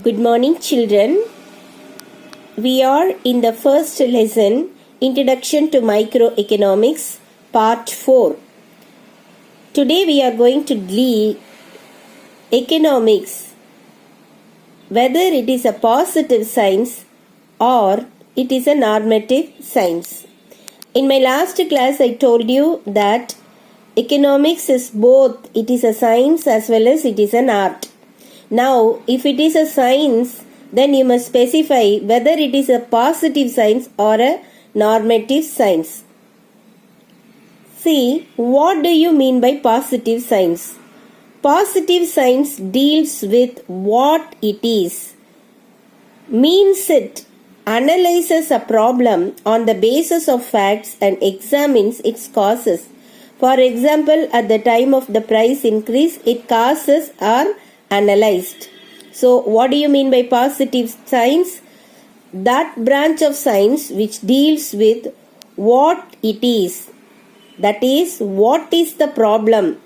Good morning, children. We are in the first lesson, Introduction to Microeconomics, Part 4. Today we are going to deal economics, whether it is a positive science or it is a normative science. In my last class, I told you that economics is both, it is a science as well as it is an art. Now, if it is a science, then you must specify whether it is a positive science or a normative science. See, what do you mean by positive science? Positive science deals with what it is, means it, analyzes a problem on the basis of facts and examines its causes. For example, at the time of the price increase, its causes are analyzed. So, what do you mean by positive science? That branch of science which deals with what it is. That is, what is the problem?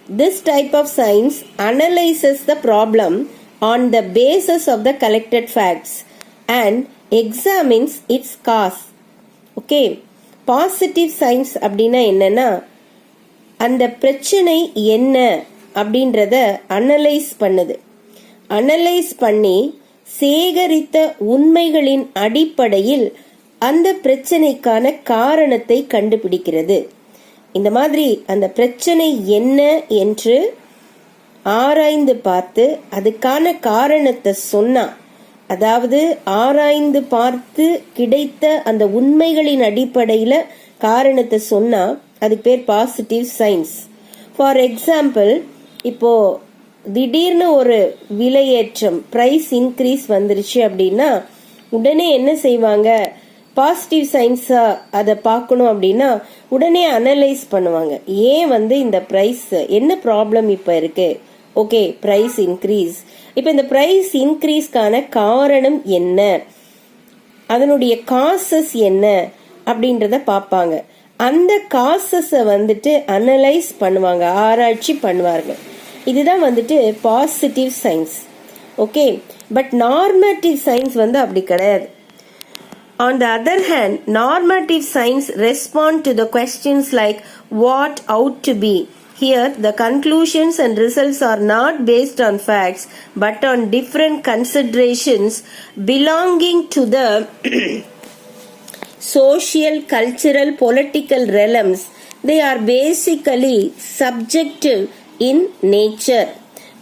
This type of science analyzes the problem on the basis of the collected facts and examines its cause. Okay, positive science அப்படின்னா என்னன்னா, அந்த பிரச்சனை என்ன அப்படின்றத analyse பண்ணுது. Analyse பண்ணி சேகரித்த உண்மைகளின் அடிப்படையில் அந்த பிரச்சனைக்கான காரணத்தை கண்டுபிடிக்கிறது. இந்த மாதிரி அந்த பிரச்சனை என்ன என்று ஆராய்ந்து பார்த்து அதுக்கான காரணத்தை சொன்னா, அதாவது ஆராய்ந்து பார்த்து கிடைத்த அந்த உண்மைகளின் அடிப்படையில காரணத்தை சொன்னா அதுக்கு பேர் பாசிட்டிவ் சயின்ஸ். ஃபார் எக்ஸாம்பிள், இப்போ திடீர்னு ஒரு விலையேற்றம், பிரைஸ் இன்க்ரீஸ் வந்துருச்சு அப்படின்னா உடனே என்ன செய்வாங்க? பாசிட்டிவ் சயின்ஸா அதை பார்க்கணும் அப்படின்னா உடனே அனலைஸ் பண்ணுவாங்க. ஏன் இந்த பிரைஸ், என்ன ப்ராப்ளம் இப்போ இருக்கு? Okay, price increase. இப்போ இந்த பிரைஸ் இன்க்ரீஸ்க்கான காரணம் என்ன, அதனுடைய காசஸ் என்ன அப்படின்றத பார்ப்பாங்க. அந்த காசஸை அனலைஸ் பண்ணுவாங்க, ஆராய்ச்சி பண்ணுவாங்க. இதுதான் positive science. Okay, but normative science அப்படி கிடையாது. On the other hand, normative science respond to the questions like what ought to be. Here, the conclusions and results are not based on facts, but on different considerations belonging to the social, cultural, political realms. They are basically subjective in nature.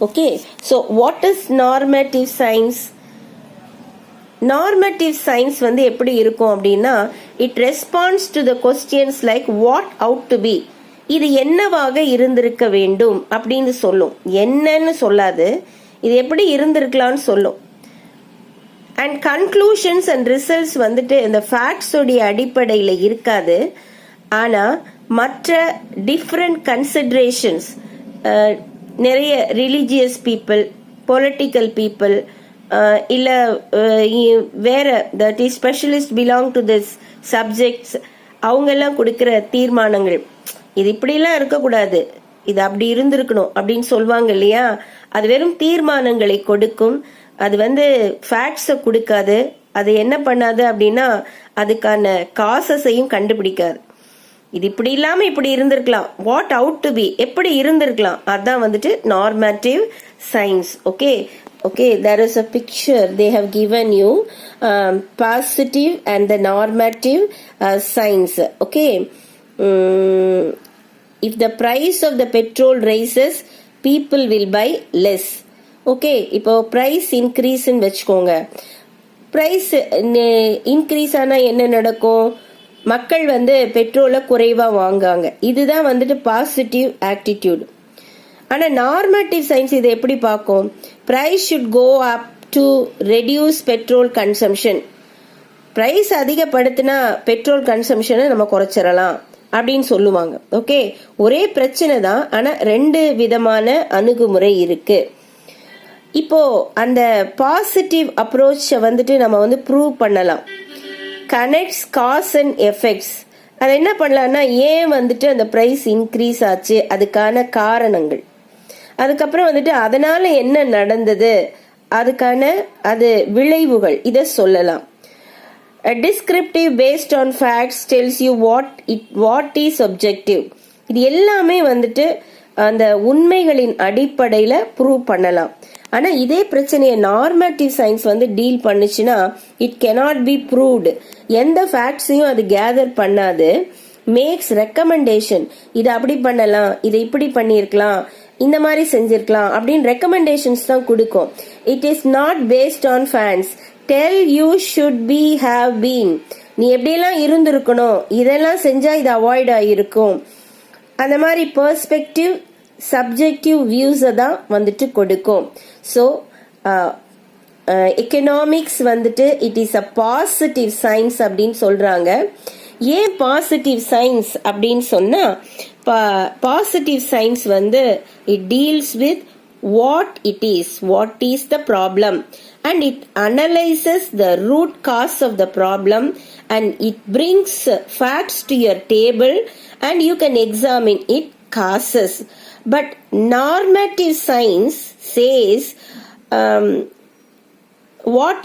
Okay, so what is normative science? Normative science எப்படி இருக்கும் அப்படின்னா, it responds to the questions like what ought to be. இது என்னவாக இருந்திருக்க வேண்டும் அப்படின்னு சொல்லும். என்னன்னு சொல்லாது, இது எப்படி இருந்திருக்கலாம்னு சொல்லும். அண்ட் கன்க்ளூஷன்ஸ் அண்ட் ரிசல்ட்ஸ் இந்த ஃபேக்ட்ஸ் உடைய அடிப்படையில் இருக்காது. ஆனால் மற்ற டிஃப்ரெண்ட் கன்சிடரேஷன்ஸ், நிறைய ரிலீஜியஸ் பீப்புள், பொலிட்டிக்கல் பீப்புள், இல்லை வேற that is specialist belong to this subjects, அவங்கெல்லாம் கொடுக்குற தீர்மானங்கள், இது இப்படிலாம் இருக்கக்கூடாது, இது அப்படி இருந்திருக்கணும் அப்படின்னு சொல்லுவாங்க இல்லையா, அது வெறும் தீர்மானங்களை கொடுக்கும். அது ஃபேக்ட்ஸை கொடுக்காது. அது என்ன பண்ணாது அப்படின்னா அதுக்கான காசஸையும் கண்டுபிடிக்காது. இது இப்படி இல்லாம இப்படி இருந்திருக்கலாம், வாட் அவுட் டு பி, எப்படி இருந்திருக்கலாம், அதான் normative science. Okay, okay, there is a picture they have given you, positive and the normative science. Okay, if the price of the petrol rises, people will buy less. Okay, இப்போ price இன்க்ரீஸ்ன்னு வச்சுக்கோங்க. Price increase ஆனால் என்ன நடக்கும்? மக்கள் பெட்ரோலை குறைவாக வாங்குவாங்க. இதுதான் பாசிட்டிவ் ஆட்டிடியூட். ஆனால் நார்மேட்டிவ் சயின்ஸ் இதை எப்படி பார்க்கும்? Price should go up to reduce petrol consumption. Price அதிகப்படுத்தினா பெட்ரோல் கன்சம்ஷனை நம்ம குறைச்சிடலாம் அப்படின்னு சொல்லுவாங்க. ஓகே, ஒரே பிரச்சனை தான், ஆனால் ரெண்டு விதமான அணுகுமுறை இருக்கு. இப்போ அந்த பாசிட்டிவ் அப்ரோச்சை நம்ம ப்ரூவ் பண்ணலாம். Connects cause and effects. அதை என்ன பண்ணலாம்னா, ஏன் அந்த ப்ரைஸ் இன்க்ரீஸ் ஆச்சு, அதுக்கான காரணங்கள், அதுக்கப்புறம் அதனால என்ன நடந்தது அதுக்கான அது விளைவுகள் இதை சொல்லலாம். A descriptive based on facts tells you what is objective. இது எல்லாமே வந்துட்டு அந்த உண்மைகளின் அடிப்படையில ப்ரூவ் பண்ணலாம். ஆனா இதே பிரச்சனையை நார்மேட்டிவ் சயின்ஸ் வந்து டீல் பண்ணுச்சுன்னா இட் cannot be proved. எந்த ஃபேக்ட்ஸையும் அது கேதர் பண்ணாது. மேக்ஸ் ரெக்கமெண்டேஷன், இதை அப்படி பண்ணலாம், இதை இப்படி பண்ணியிருக்கலாம், இந்த மாதிரி செஞ்சிருக்கலாம் அப்படின்னு ரெக்கமெண்டேஷன்ஸ் தான் கொடுக்கும். It is not based on facts. Tell you should be have been, நீ எப்படியெல்லாம் இருந்திருக்கணும், இதெல்லாம் செஞ்சா இது அவாய்ட் ஆகிருக்கும். அந்த மாதிரி பெர்ஸ்பெக்டிவ் சப்ஜெக்டிவ் வியூஸை தான் வந்துட்டு கொடுக்கும். ஸோ எக்கனாமிக்ஸ் வந்துட்டு it is a positive science அப்படின்னு சொல்றாங்க. ஏன் பாசிட்டிவ் சயின்ஸ் அப்படின்னு சொன்னா, பாசிட்டிவ் சயின்ஸ் வந்து it deals with what it is, what is the problem, and it analyzes the root cause of the problem, and it brings facts to your table and you can examine it causes. But normative science says what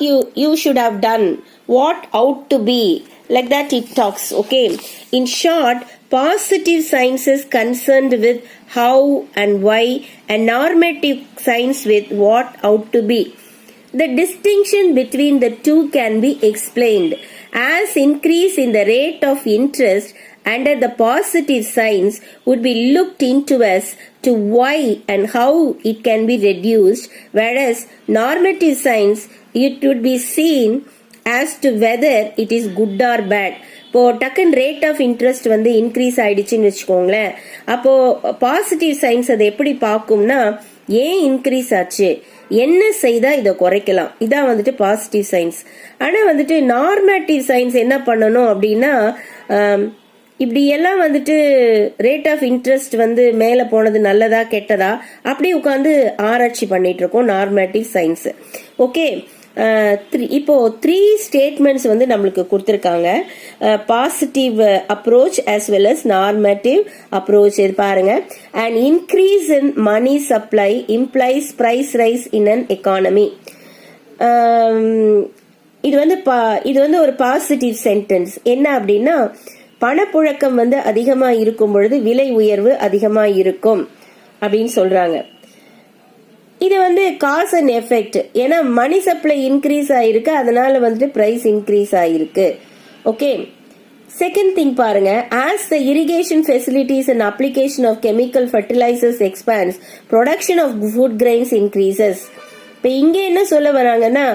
you should have done, what ought to be, like that it talks. Okay, in short, positive science is concerned with how and why, and normative science with what ought to be. The distinction between the two can be explained as increase in the rate of interest under the positive science would be looked into as to why and how it can be reduced, whereas normative science it would be seen as to whether it is good or bad. இப்போ டக்குன்னு rate of interest வந்து increase ஆயிடுச்சுன்னு வச்சுக்கோங்களேன். அப்போ positive science அதை எப்படி பார்க்கும்னா, ஏன் increase ஆச்சு, என்ன செய்தா இதை குறைக்கலாம், இதான் வந்துட்டு பாசிட்டிவ் சயின்ஸ். ஆனா வந்துட்டு நார்மேட்டிவ் சயின்ஸ் என்ன பண்ணணும் அப்படின்னா, இப்படி எல்லாம் வந்துட்டு ரேட் ஆஃப் இன்ட்ரெஸ்ட் வந்து மேல போனது நல்லதா கெட்டதா அப்படி உட்காந்து ஆராய்ச்சி பண்ணிட்டு இருக்கோம் நார்மேட்டிவ் சயின்ஸ். ஓகே, இப்போ 3 ஸ்டேட்மெண்ட்ஸ் வந்து நம்மளுக்கு கொடுத்துருக்காங்க. Positive approach as well as normative approach. இது பாருங்க, an increase in money supply implies price rise in an economy. இது வந்து ஒரு பாசிட்டிவ் சென்டென்ஸ். என்ன அப்படின்னா, பணப்புழக்கம் வந்து அதிகமா இருக்கும் பொழுது விலை உயர்வு அதிகமா இருக்கும் அப்படின்னு சொல்றாங்க. இது வந்து காஸ் அண்ட் எஃபெக்ட். ஏன்னா மணி சப்ளை இன்க்ரீஸ் ஆயிருக்கு, அதனால வந்துட்டு பிரைஸ் இன்க்ரீஸ் ஆயிருக்கு. ஓகே, செகண்ட் திங் பாருங்க, as the irrigation facilities and application of chemical fertilizers expands, production of food grains increases. இப்ப இங்க என்ன சொல்ல வராங்கன்னா,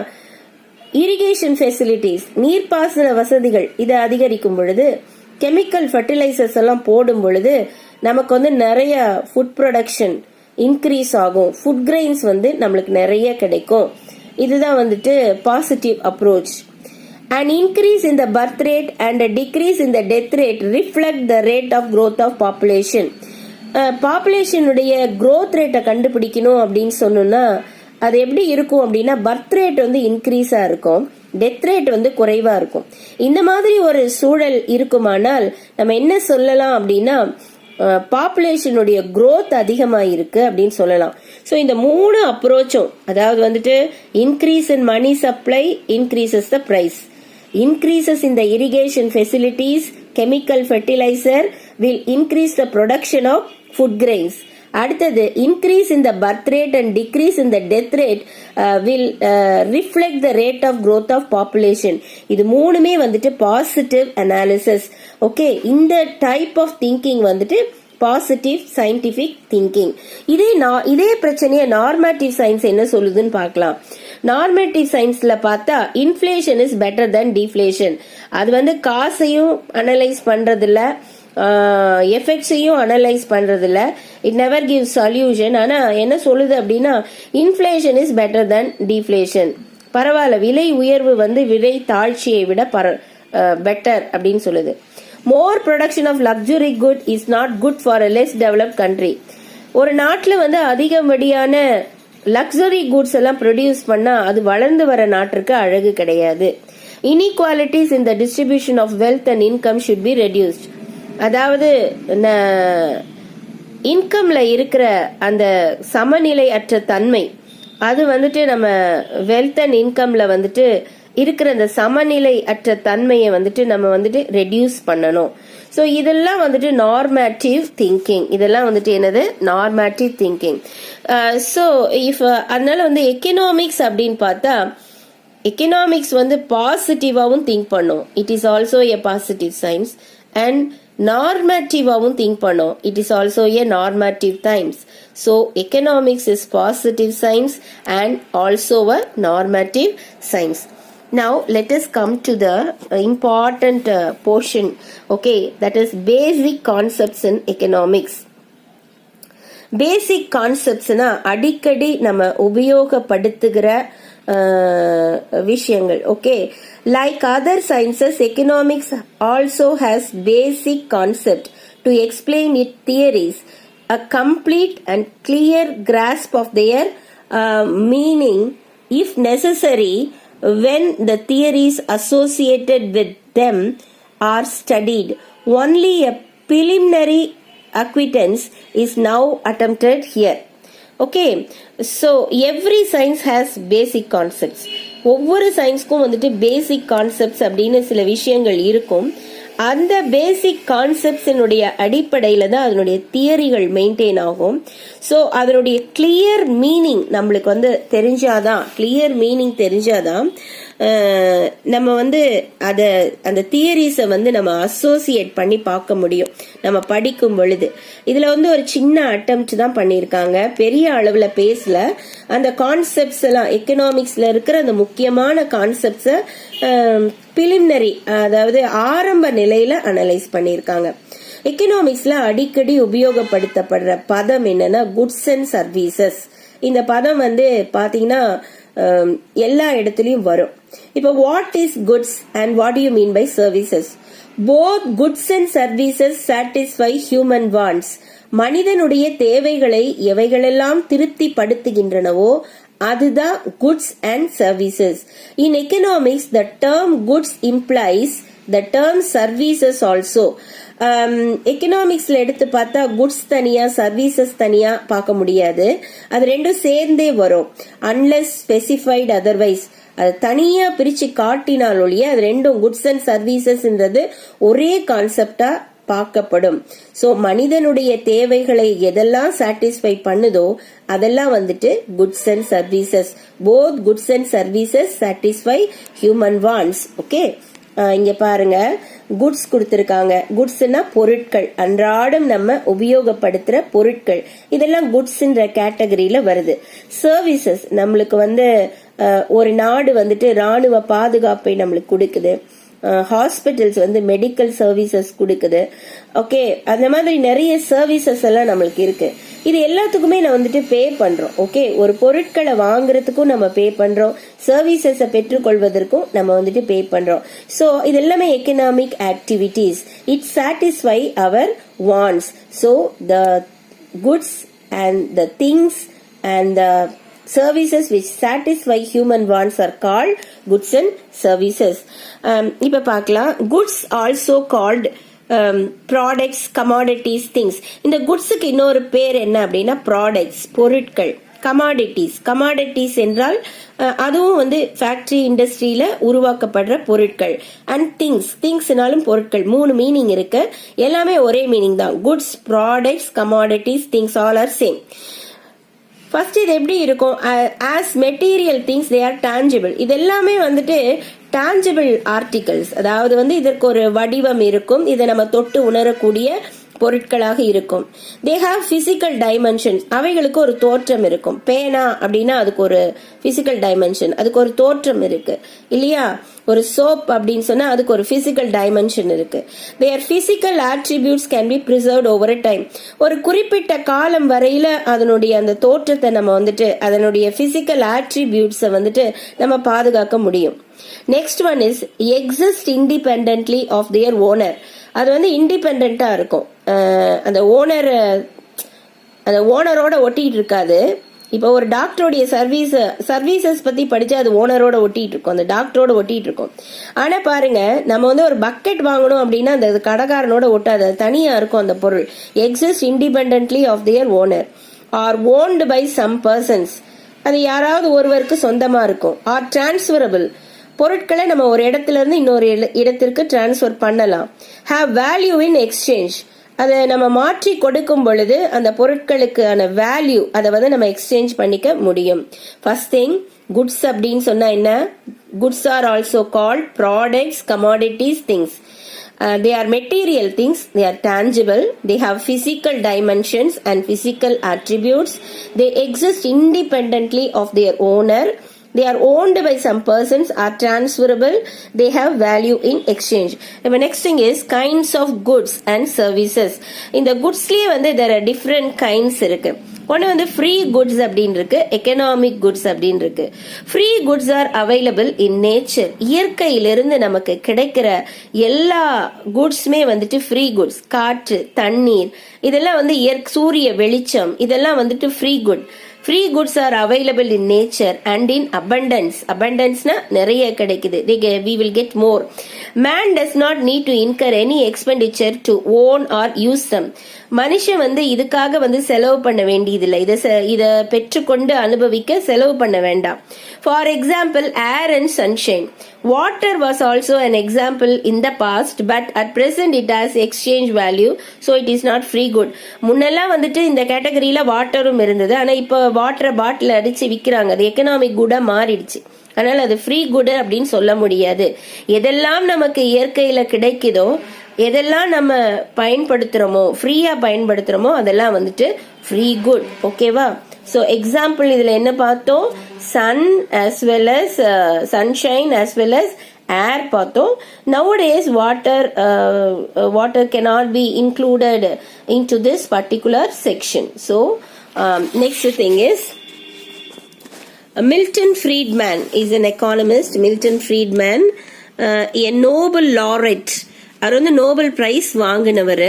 இரிகேஷன் ஃபெசிலிட்டிஸ் நீர்ப்பாசன வசதிகள் இதை அதிகரிக்கும் பொழுது, கெமிக்கல் ஃபர்டிலைசர்ஸ் எல்லாம் போடும் பொழுது நமக்கு வந்து நிறைய ஃபுட் ப்ரொடக்ஷன் இன்க்ரீஸ் ஆகும், ஃபுட் கிரெயின்ஸ் வந்து நம்மளுக்கு நிறைய கிடைக்கும். இதுதான் வந்துட்டு positive approach. An increase in the birth rate and a decrease in the death rate reflect the rate of growth of population. பாப்புலேஷனுடைய growth ரேட்டை கண்டுபிடிக்கணும் அப்படின்னு சொன்னோம்னா அது எப்படி இருக்கும் அப்படின்னா, பர்த் ரேட் வந்து இன்க்ரீஸா இருக்கும், டெத் ரேட் வந்து குறைவா இருக்கும். இந்த மாதிரி ஒரு சூழல் இருக்குமானால் நம்ம என்ன சொல்லலாம் அப்படின்னா, பாப்புலேஷனுடைய growth அதிகமா இருக்கு அப்படின்னு சொல்லலாம். ஸோ இந்த 3 அப்ரோச்சும், அதாவது வந்துட்டு increase in money supply increases the price, increases in the irrigation facilities chemical fertilizer will increase the production of food grains. அடுத்தது increase in the birth rate and decrease in the death rate will reflect the rate of growth of population. இது 3மே வந்துட்டு positive analysis. Okay, இந்த type of thinking வந்துட்டு positive scientific thinking. இதே பிரச்சனையை normative science என்ன சொல்லுதுன்னு பார்க்கலாம். நார்மேட்டிவ் சயின்ஸ்ல பார்த்தா inflation is better then deflation. அது வந்து காசையும் அனலைஸ் பண்றதில்ல, எஃபெக்ட்ஸையும் அனலைஸ் பண்றது இல்ல, இட் நெவர் கிவ் சொல்யூஷன். ஆனா என்ன சொல்லுது அப்படின்னா, inflation is better then deflation. பரவாயில்ல, விலை உயர்வு வந்து விலை தாழ்ச்சியை விட பெட்டர் அப்படின்னு சொல்லுது. More production of luxury good is not good for a less developed country. ஒரு நாட்டில் வந்து அதிகப்படியான லக்ஸுரி குட்ஸ் எல்லாம் ப்ரொடியூஸ் பண்ணா அது வளர்ந்து வர நாட்டிற்கு அழகு கிடையாது. Inequalities in the distribution of wealth and income should be reduced. அதாவது இன்கம்ல இருக்கிற அந்த சமநிலை அற்ற தன்மை, அது வந்துட்டு நம்ம வெல்த் அண்ட் இன்கம்ல வந்துட்டு இருக்கிற அந்த சமநிலை அற்ற தன்மையை வந்துட்டு நம்ம வந்துட்டு ரெடியூஸ் பண்ணணும். ஸோ இதெல்லாம் வந்துட்டு நார்மேட்டிவ் திங்கிங். இதெல்லாம் வந்துட்டு என்னது? Normative thinking. ஸோ அதனால வந்து எக்கனாமிக்ஸ் அப்படின்னு பார்த்தா எக்கனாமிக்ஸ் வந்து பாசிட்டிவாகவும் திங்க் பண்ணும். It is also a positive science. And நார்மேட்டிவாகவும் திங்க் பண்ணும். It is also a normative science. So economics is positive science and also a normative science. Now let us come to the important portion, okay, that is basic concepts in economics. Basic concepts na அடிக்கடி நம்ம உபயோகப்படுத்துகிற விஷயங்கள். Okay, like other sciences, economics also has basic concept to explain its theories. A complete and clear grasp of their meaning, if necessary, when the theories associated with them are studied. Only a preliminary acquaintance is now attempted here. Okay, so every science has basic concepts. ஒவ்வொரு சயின்ஸ்க்கும் வந்துட்டு பேசிக் concepts அப்படின்னு சில விஷயங்கள் இருக்கும். அந்த பேசிக் கான்செப்ட்ஸினுடைய அடிப்படையில தான் அதனுடைய தியரிகள் மெயின்டைன் ஆகும். ஸோ அதனுடைய கிளியர் மீனிங் நம்மளுக்கு வந்து தெரிஞ்சாதான், கிளியர் மீனிங் தெரிஞ்சாதான் நம்ம வந்து அந்த தியரிஸை வந்து நம்ம அசோசியேட் பண்ணி பார்க்க முடியும் நம்ம படிக்கும் பொழுது. இதுல வந்து ஒரு சின்ன அட்டெம்ப்ட் தான் பண்ணியிருக்காங்க, பெரிய அளவுல பேசல. அந்த கான்செப்ட்ஸ் எல்லாம் எக்கனாமிக்ஸ்ல இருக்கிற அந்த முக்கியமான கான்செப்ட்ஸை பிலிமினரி, அதாவது ஆரம்ப நிலையில அனலைஸ் பண்ணியிருக்காங்க. எக்கனாமிக்ஸ்ல அடிக்கடி உபயோகப்படுத்தப்படுற பதம் என்னன்னா குட்ஸ் அண்ட் சர்வீசஸ். இந்த பதம் வந்து பாத்தீங்கன்னா எல்லா இடத்துலயும் வரும். இப்போ what is goods and what you mean by services? Both goods and services satisfy human wants. மனிதனுடைய தேவைகளை எவைகளெல்லாம் திருப்தி படுத்துகின்றனவோ அதுதான் goods and services. In economics the term goods implies the term services also. எக்கனாமிக்ஸ்ல எடுத்து பார்த்தா குட்ஸ் தனியா சர்வீசஸ் தனியா பார்க்க முடியாது, அது ரெண்டும் சேர்ந்தே வரும். அன்லெஸ் ஸ்பெசிஃபைட் அதர்வைஸ், அது தனியா பிரிச்சு காட்டினால் ஒழிய அது ரெண்டும் குட்ஸ் அண்ட் சர்வீசஸ்ன்றது ஒரே கான்செப்டா பார்க்கப்படும். சோ மனிதனுடைய தேவைகளை எதெல்லாம் சாட்டிஸ்ஃபை பண்ணுதோ அதெல்லாம் வந்துட்டு goods and services. Both goods and services satisfy human wants. Okay, இங்க பாருங்க குட்ஸ் கொடுத்திருக்காங்க. குட்ஸ்னா பொருட்கள், அன்றாடம் நம்ம உபயோகப்படுத்துற பொருட்கள், இதெல்லாம் குட்ஸ்ன்ற கேட்டகரியில வருது. சர்வீசஸ் நம்மளுக்கு வந்து ஒரு நாடு வந்துட்டு ராணுவ பாதுகாப்பை நம்மளுக்கு கொடுக்குது, ஹாஸ்பிட்டல்ஸ் வந்து மெடிக்கல் சர்வீசஸ் கொடுக்குது. ஓகே, அந்த மாதிரி நிறைய சர்வீசஸ் எல்லாம் நம்மளுக்கு இருக்கு. இது எல்லாத்துக்குமே நம்ம வந்துட்டு பே பண்றோம். ஓகே, ஒரு பொருட்களை வாங்குறதுக்கும் நம்ம பே பண்றோம், சர்வீசஸ் பெற்றுக்கொள்வதற்கும் நம்ம வந்துட்டு பே பண்றோம். சோ இது எல்லாமே economic activities. It satisfy our wants. So the goods and the things and the services which satisfy human wants are called goods and services. இப்ப பார்க்கலாம், goods also called products, commodities, things. இந்த goodsக்கு இன்னொரு பேர் என்ன அப்படின்னா products, பொருட்கள். Commodities என்றால் அதுவும் வந்து ஃபேக்டரி இண்டஸ்ட்ரியில உருவாக்கப்படுற பொருட்கள். அண்ட் திங்ஸ்னாலும் பொருட்கள். 3 மீனிங் இருக்கு, எல்லாமே ஒரே மீனிங் தான். Goods, products, commodities, things all R same. First இது எப்படி இருக்கும்? As material things they are tangible. இது எல்லாமே வந்துட்டு டான்ஜிபிள் ஆர்டிகல்ஸ், அதாவது வந்து இதற்கு ஒரு வடிவம் இருக்கும், இதை நம்ம தொட்டு உணரக்கூடிய பொருட்களாக இருக்கும். தே ஹாவ் பிசிக்கல் டைமென்ஷன், அவைகளுக்கு ஒரு தோற்றம் இருக்கும். பேனா அப்படின்னா அதுக்கு ஒரு பிசிக்கல் டைமென்ஷன், அதுக்கு ஒரு தோற்றம் இருக்கு இல்லையா? ஒரு சோப் அப்படின்னு சொன்னா அதுக்கு ஒரு பிசிக்கல் டைமென்ஷன் இருக்கு. Their physical attributes can be preserved over a time. ஒரு குறிப்பிட்ட காலம் வரையில அதனுடைய அந்த தோற்றத்தை நம்ம வந்துட்டு அதனுடைய பிசிக்கல் ஆட்ரிபியூட்ஸை வந்துட்டு நம்ம பாதுகாக்க முடியும். Next one is exist independently of their owner. அது வந்து இண்டிபெண்டா இருக்கும், அந்த ஓனரோட ஒட்டிட்டு இருக்காது. இப்போ ஒரு டாக்டருடைய சர்வீசஸ் பத்தி படிச்சா அது ஓனரோட ஒட்டிட்டு இருக்கும், அந்த டாக்டரோட ஒட்டிட்டு இருக்கும். ஆனா பாருங்க, நம்ம வந்து ஒரு பக்கெட் வாங்கணும் அப்படின்னா அந்த கடைக்காரனோட ஒட்டாது, அது தனியா இருக்கும் அந்த பொருள். Exist independently of their owner or owned by some persons. அது யாராவது ஒருவருக்கு சொந்தமா இருக்கும். ஆர் டிரான்ஸ்ஃபரபிள், பொருட்களை நம்ம ஒரு இடத்துல இருந்து இன்னொரு இடத்திற்கு டிரான்ஸ்ஃபர் பண்ணலாம். ஹேவ் வேல்யூ இன் எக்ஸ்சேஞ்ச், அதை நம்ம மாற்றி கொடுக்கும் பொழுது அந்த பொருட்களுக்கான வேல்யூ அதை வந்து நம்ம எக்ஸ்சேஞ்ச் பண்ணிக்க முடியும். ஃபர்ஸ்ட் திங், குட்ஸ் அப்படின்னு சொன்னா என்ன? Goods are also called products, commodities, things. They are material things, they are tangible, they have physical dimensions and physical attributes, they exist independently of their owner, they are owned by some persons, are transferable, they have value in exchange. The next thing is kinds of goods and services. In the goods liye வந்து there are different kinds இருக்கு. ஒன்று வந்து free goods அப்படின்னு இருக்கு, economic goods அப்படின்னு இருக்கு. Free goods are available in nature, இயற்கையிலிருந்து நமக்கு கிடைக்கிற எல்லா குட்ஸுமே வந்துட்டு ஃப்ரீ குட்ஸ். காற்று, தண்ணீர், இதெல்லாம் வந்து சூரிய வெளிச்சம், இதெல்லாம் வந்துட்டு free good. Free goods are available in nature and in abundance. Abundanceனா நிறைய கிடைக்குது. We will get more. Man does not need to incur any expenditure to own or use them. மனுஷன் வந்து இதுக்காக வந்து செலவு பண்ண வேண்டியதில்லை. இதை பெற்றுக்கொண்டு அனுபவிக்க செலவு பண்ண வேண்டாம். For example, air and sunshine. Water was also an example in the past, but at present it has exchange value, so it is not free good. முன்னெல்லாம் வந்துட்டு இந்த கேட்டகரியில வாட்டரும் இருந்தது, ஆனா இப்போ வாட்டரை பாட்டில் அடிச்சு விற்கிறாங்க. அது எக்கனாமிக் குடா மாறிடுச்சு. அதனால அது ஃப்ரீ குட் அப்படின்னு சொல்ல முடியாது. எதெல்லாம் நமக்கு இயற்கையில கிடைக்குதோ, எதெல்லாம் நம்ம பயன்படுத்துறோமோ, ஃப்ரீயா பயன்படுத்துறோமோ, அதெல்லாம் வந்துட்டு ஃப்ரீ குட். ஓகேவா? ஸோ எக்ஸாம்பிள் இதுல என்ன பார்த்தோம்? Sun as well as sunshine as well as air பார்த்தோம். Nowadays water cannot be included into this particular section. So next thing is Milton Friedman is an economist. Milton Friedman, a Nobel laureate. அவர் வந்து Nobel prize வாங்கினவர்.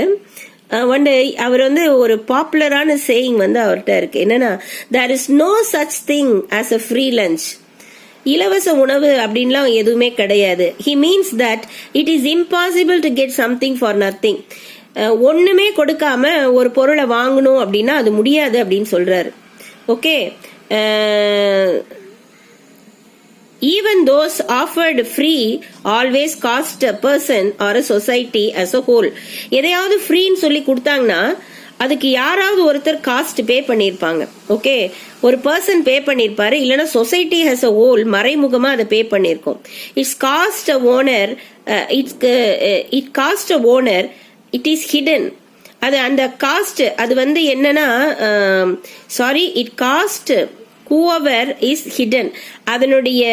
அவர் வந்து ஒரு பாப்புலரான saying வந்து அவர்கிட்ட இருக்கு. என்னன்னா, there is no such thing as a free lunch. இலவச உணவு அப்படின்லாம் எதுவுமே கிடையாது. He means that it is impossible to get something for nothing. ஒண்ணுமே கொடுக்காம ஒரு பொருளை வாங்கணும் அப்படின்னா அது முடியாது அப்படின்னு சொல்றாரு. Okay, even those offered free always cost a person or a society as a whole. எதையாவது ஃப்ரீன்னு சொல்லி கொடுத்தாங்கன்னா அதுக்கு யாராவது ஒருத்தர் காஸ்ட் பே பண்ணிருப்பாங்க. ஓகே, ஒரு பர்சன் பே பண்ணிருப்பாரு, இல்லைன்னா சொசைட்டி ஹஸ் அ ஹோல் மறைமுகமா அதை பே பண்ணிருக்கோம். It's cost a owner, it cost a owner, it is hidden. அது அந்த காஸ்ட் அது வந்து என்னன்னா, sorry, it cost whoever is hidden. அதனுடைய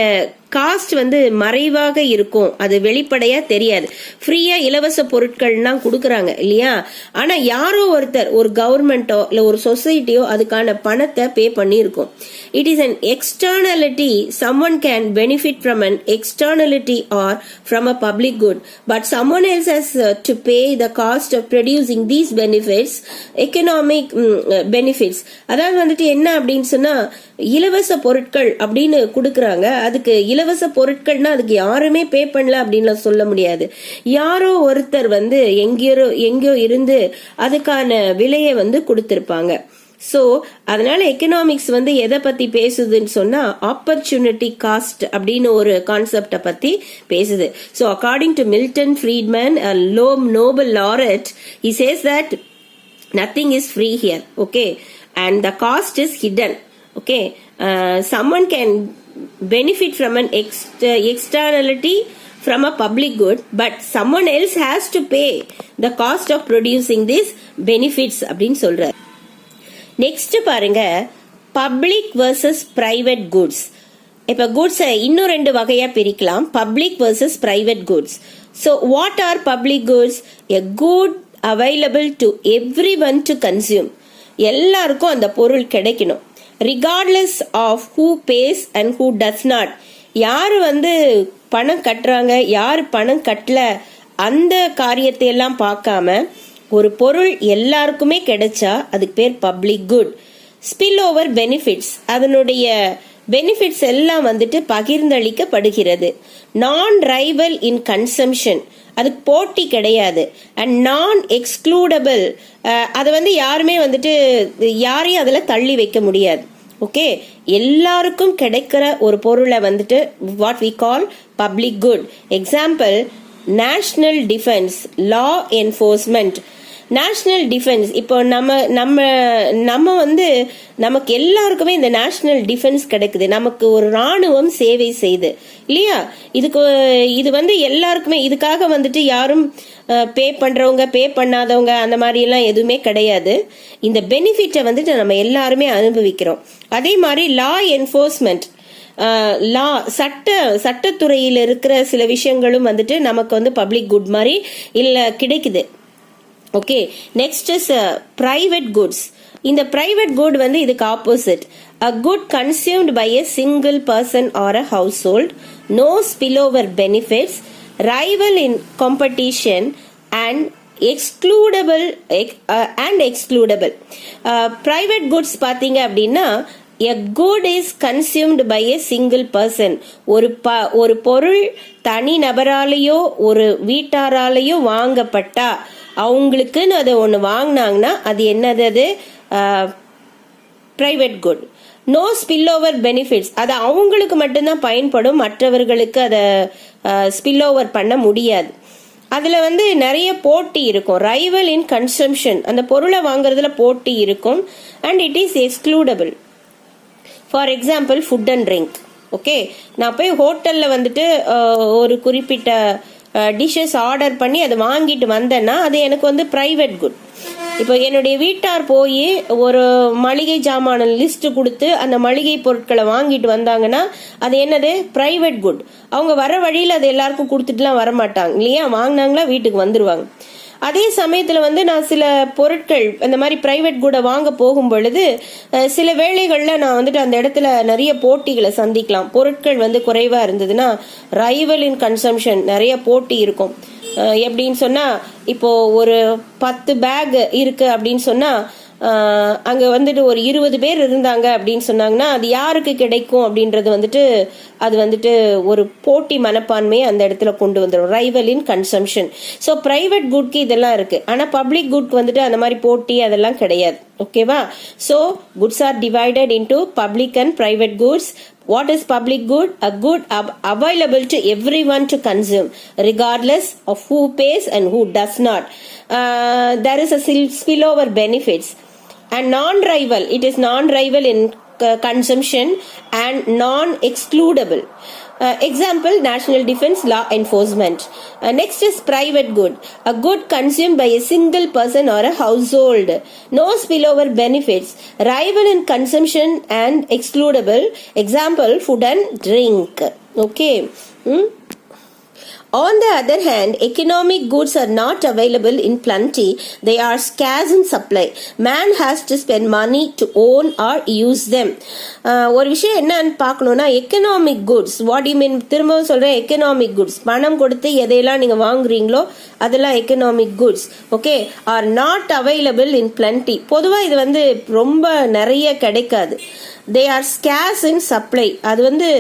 காஸ்ட் வந்து மறைவாக இருக்கும், அது வெளிப்படையா தெரியாது. ஃப்ரீயா இலவச பொருட்கள்னா கொடுக்கறாங்க இல்லையா? ஆனா யாரோ ஒருத்தர், ஒரு கவர்மெண்டோ இல்ல ஒரு சொசைட்டியோ அதுக்கான பணத்தை பே பண்ணி இருக்கும். It is an externality. Someone can benefit from an externality or from a public good, but someone else has to pay the cost of producing these benefits. Economic benefits. அதாவது வந்துட்டு என்ன அப்படின்னு சொன்னா, இலவச பொருட்கள் அப்படின்னு கொடுக்கறாங்க. அதுக்கு இலவச பொருட்கள்னா அதுக்கு யாருமே பே பண்ணல அப்படின்னு சொல்ல முடியாது. யாரோ ஒருத்தர் வந்து எங்கேயோ இருந்து அதுக்கான விலையை வந்து கொடுத்திருப்பாங்க. சோ அதனால எக்கனாமிக்ஸ் வந்து எதை பத்தி பேசுதுன்னு சொன்னா, ஆப்பர்ச்சுனிட்டி காஸ்ட் அப்படின்னு ஒரு கான்செப்ட பத்தி பேசுது. So according to Milton Friedman, Nobel laureate, he says that nothing is free here. Okay, and the cost is hidden. Okay, someone can benefit from an externality from a public good, but someone else has to pay the cost of producing these benefits அப்படின்னு சொல்றாரு. Next பாருங்க, public versus private goods. இப்ப goods இன்னும் ரெண்டு வகையா பிரிக்கலாம், public versus private goods. So what are public goods? A good available to everyone to consume. எல்லாருக்கும் அந்த பொருள் கிடைக்கணும், regardless of who pays and who does not. யாரு வந்து பணம் கட்டுறாங்க, யாரு பணம் கட்டல, அந்த காரியத்தை எல்லாம் பார்க்காம ஒரு பொருள் எல்லாருக்குமே கிடைச்சா அதுக்கு பேர் public good. Spill over benefits, அதனுடைய பெனிஃபிட்ஸ் எல்லாம் வந்துட்டு பகிர்ந்தளிக்கப்படுகிறது. நான் ரைவல் இன் கன்சம்ஷன், அதுக்கு போட்டி கிடையாது. அண்ட் நான் எக்ஸ்க்ளூடபிள், அதை வந்து யாருமே வந்துட்டு யாரையும் அதில் தள்ளி வைக்க முடியாது. ஓகே, எல்லாருக்கும் கிடைக்கிற ஒரு பொருளை வந்துட்டு what we call public good. Example, national defence, law enforcement. National defence, இப்போ நம்ம வந்து நமக்கு எல்லாருக்குமே இந்த நேஷனல் டிஃபென்ஸ் கிடைக்குது. நமக்கு ஒரு ராணுவம் சேவை செய்து இல்லையா? இது வந்து எல்லாருக்குமே, இதுக்காக வந்துட்டு யாரும் பே பண்றவங்க பே பண்ணாதவங்க அந்த மாதிரி எல்லாம் எதுவுமே கிடையாது. இந்த பெனிஃபிட்டை வந்துட்டு நம்ம எல்லாருமே அனுபவிக்கிறோம். அதே மாதிரி லா என்ஃபோர்ஸ்மெண்ட், லா சட்டத்துறையில் இருக்கிற சில விஷயங்களும் வந்துட்டு நமக்கு வந்து பப்ளிக் குட் மாதிரி இல்ல கிடைக்குது. Okay, next is private goods. இந்த பிரைவேட் குட் வந்து இதுக்கு opposite. A good consumed by a single person or a household, no spillover benefits, rival in competition and excludable. Private goods பாத்தீங்க அப்படின்னா, a good is consumed by a single person. ஒரு பொருள் தனி நபராலேயோ ஒரு வீட்டாராலேயோ வாங்கப்பட்டா, அவங்களுக்குன்னு அதை ஒன்று வாங்கினாங்கன்னா அது என்னது? Private good. No spill over benefits, அது அவங்களுக்கு மட்டும்தான் பயன்படும், மற்றவர்களுக்கு அதை ஸ்பில் ஓவர் பண்ண முடியாது. அதுல வந்து நிறைய போட்டி இருக்கும். ரைவல் இன் கன்சம்ஷன், அந்த பொருளை வாங்குறதுல போட்டி இருக்கும். And it is excludable. For example, food and drink. Okay, நான் போய் ஹோட்டல்ல வந்துட்டு ஒரு குறிப்பிட்ட டிஷ்ஷஸ் ஆர்டர் பண்ணி அதை வாங்கிட்டு வந்தேன்னா அது எனக்கு வந்து பிரைவேட் குட். இப்போ என்னுடைய வீட்டார் போய் ஒரு மளிகை ஜாமான லிஸ்ட் கொடுத்து அந்த மளிகை பொருட்களை வாங்கிட்டு வந்தாங்கன்னா அது என்னது? Private good. அவங்க வர வழியில் அது எல்லாருக்கும் கொடுத்துட்டுலாம் வரமாட்டாங்க இல்லையா? வாங்கினாங்களா வீட்டுக்கு வந்துருவாங்க. அதே சமயத்துல வந்து நான் சில பொருட்கள் இந்த மாதிரி பிரைவேட் கூட வாங்க போகும் பொழுது சில வேளைகள்ல நான் வந்துட்டு அந்த இடத்துல நிறைய போட்டிகளை சந்திக்கலாம். பொருட்கள் வந்து குறைவா இருந்ததுன்னா ரைவல் இன் கன்சம்ஷன், நிறைய போட்டி இருக்கும். எப்படின்னு சொன்னா, இப்போ ஒரு 10 பேக் இருக்கு அப்படின்னு சொன்னா அங்க வந்துட்டு ஒரு 20 பேர் இருந்தாங்க அப்படின்னு சொன்னாங்கன்னா அது யாருக்கு கிடைக்கும் அப்படின்றது வந்துட்டு அது வந்துட்டு ஒரு போட்டி மனப்பான்மையை அந்த இடத்துல கொண்டு வந்துடும். ரைவல் இன் கன்சம்ஷன். ஸோ பிரைவேட் குட்க்கு இதெல்லாம் இருக்கு. ஆனா பப்ளிக் குட்க்கு வந்துட்டு அந்த மாதிரி போட்டி அதெல்லாம் கிடையாது. ஓகேவா? So goods are divided into public and private goods. What is public good? A good available to everyone to consume, regardless of who pays and who does not. There is a spillover benefits. And non-rival, it is non-rival in consumption and non-excludable. Example, national defense, law enforcement. Next is private good. A good consumed by a single person or a household. No spillover benefits. Rival in consumption and excludable. Example, food and drink. Okay. On the other hand, economic goods are not available in plenty. They are scarce in supply. Man has to spend money to own or use them. ஒரு விஷயம் என்னன்னு பார்க்கணும்னா, economic goods, what you மீன்? திரும்பவும் சொல்றேன், economic goods, பணம் கொடுத்து எதையெல்லாம் நீங்க வாங்குறீங்களோ அதெல்லாம் economic goods. Okay, are not available in plenty. பொதுவா இது வந்து ரொம்ப நிறைய கிடைக்காது. They are scarce in supply. அது வந்து